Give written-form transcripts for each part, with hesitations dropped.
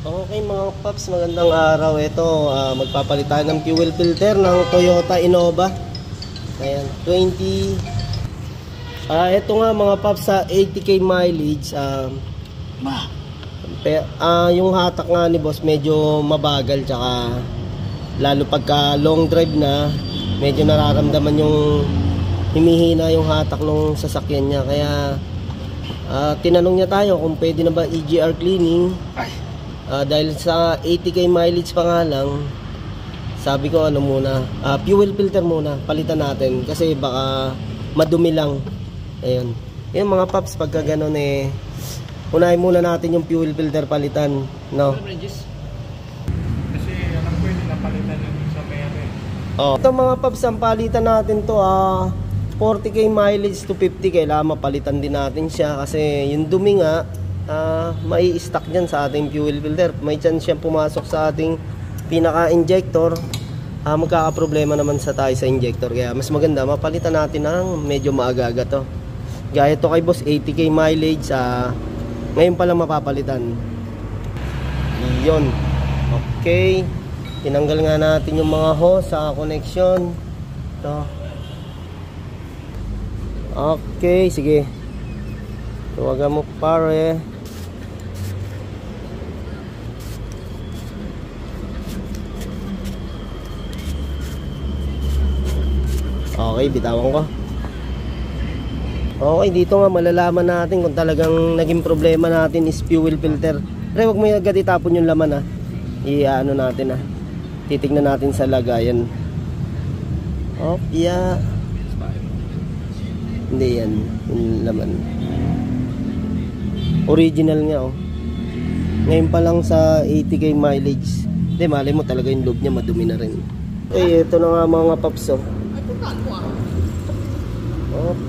Okay mga paps, magandang araw. Ito, magpapalit tayo ng fuel filter ng Toyota Innova. Ayan, 20. Ito nga mga paps, sa 80k mileage. Yung hatak nga ni boss medyo mabagal, tsaka lalo pagka long drive na, medyo nararamdaman yung humihina yung hatak ng sasakyan niya. Kaya tinanong niya tayo kung pwede na ba EGR cleaning. Dahil sa 80k mileage pa nga lang, sabi ko muna, fuel filter muna, palitan natin kasi baka madumi lang. Ayun. Yung mga paps, pagka ganun unahin muna natin yung fuel filter palitan, no? Kasi alam ko hindi napalitan yung sa mayroon. Ito mga paps, ang palitan natin to 40k mileage to 50, kailangan mapalitan din natin siya kasi yung dumi nga mai-stack dyan sa ating fuel filter. May chance siyang pumasok sa ating pinaka-injector. Magkakaproblema naman tayo sa injector. Kaya mas maganda mapalitan natin ng medyo maaga-aga to. Gaya to kay boss, 80k mileage. Ngayon pa lang mapapalitan. Iyon. Okay. Tinanggal nga natin yung mga hose sa connection. Ito. Okay, sige. Tawagan mo pare. Okay, bitawan ko. Okay, dito nga malalaman natin kung talagang naging problema natin is fuel filter. Pero wag mo agad itapon yung laman i-ano natin titignan natin sa lagayan. Yeah. Hindi yan, yung laman. Original nga Ngayon pa lang sa 80k mileage. Hindi, malay mo talaga yung loob niya madumi na rin. Ito na nga mga paps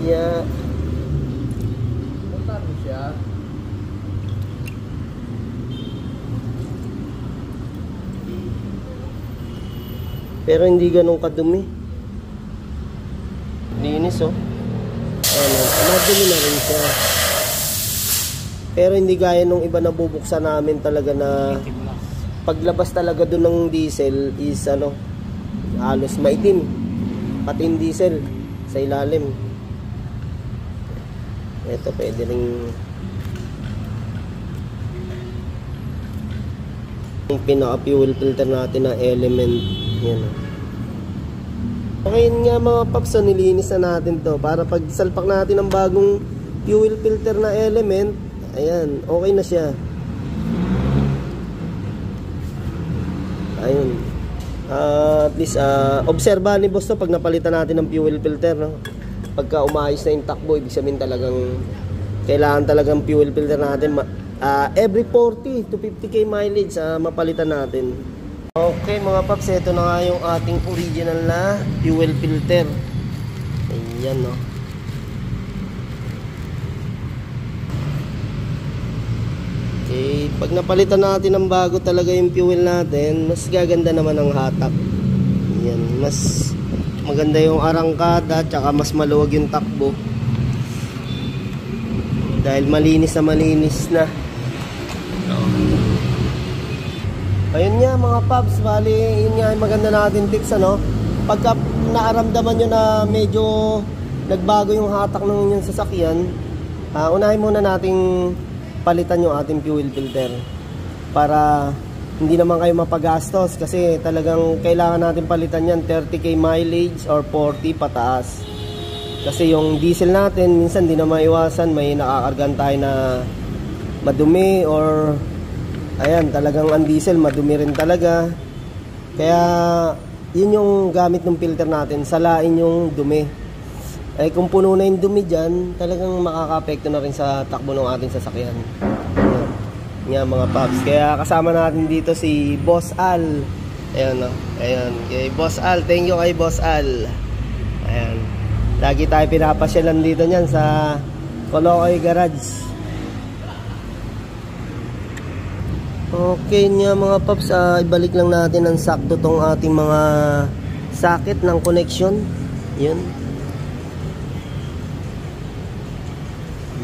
yeah. Puntahan siya. Pero hindi ganun kadumi. Linis madumi na rin siya. Pero hindi gaya nung iba na bubuksan namin talaga na paglabas talaga dun ng diesel is halos maitim. Pati yung diesel sa ilalim. Ito pwede rin yung pinaka-fuel filter natin na element. Yan. Okay nga mga paps, nilinis na natin to para pag salpak natin ng bagong fuel filter na element, ayan, okay na siya. Ayun. At least obserbahan ni boss pag napalitan natin ng fuel filter, pagka umayos na yung takbo, ibig sabihin talagang kailangan talagang fuel filter natin every 40 to 50k mileage mapalitan natin. Okay mga paps, ito na nga yung ating original na fuel filter. Ayan Okay, pag napalitan natin ng bago talaga yung fuel natin, mas gaganda naman ang hatak. Ayan, mas maganda yung arangkada, tsaka mas maluwag yung takbo. Dahil malinis na. Ayun nga mga paps, bali yun nga yung maganda natin tips pagka naaramdaman nyo na medyo nagbago yung hatak ng yung sasakyan, unahin muna nating palitan yung ating fuel filter para hindi naman kayo mapagastos, kasi talagang kailangan natin palitan yan 30k mileage or 40 pataas. Kasi yung diesel natin minsan di na maiwasan, may nakakargan tayo na madumi, or ayan, talagang ang diesel madumi rin talaga. Kaya yun yung gamit ng filter natin, salain yung dumi. Kung puno na yung dumi dyan, talagang makaka-apekto na rin sa takbo ng ating sasakyan. Nga mga paps. Kaya kasama natin dito si Boss Al. Ayan ayan, kay Boss Al. Thank you kay Boss Al. Ayan, lagi tayo pinapasyalan dito niyan sa Colocoy Garage. Okay nga mga paps, ibalik lang natin ang sakto tong ating mga socket ng connection. Yun.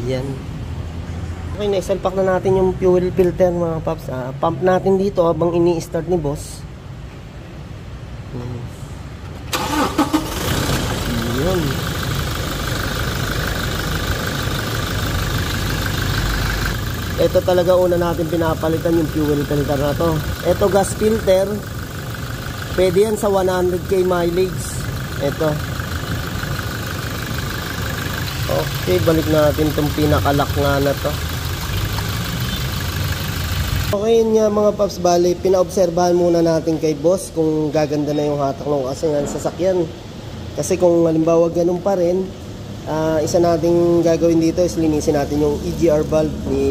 Yan. Okay, naisalpak na natin yung fuel filter mga paps. Pump natin dito habang ini-start ni boss. Yun. Ito talaga una natin pinapalitan yung fuel filter na to. Ito gas filter, pwede yan sa 100k mileage. Ito. Okay, balik natin itong pinakalock nga na to. Okay yun nga mga paps, bali pinaobserbahan muna natin kay boss kung gaganda na yung hatak ng kasi nga sasakyan. Kasi kung halimbawa ganun pa rin, isa nating gagawin dito is linisin natin yung EGR valve ni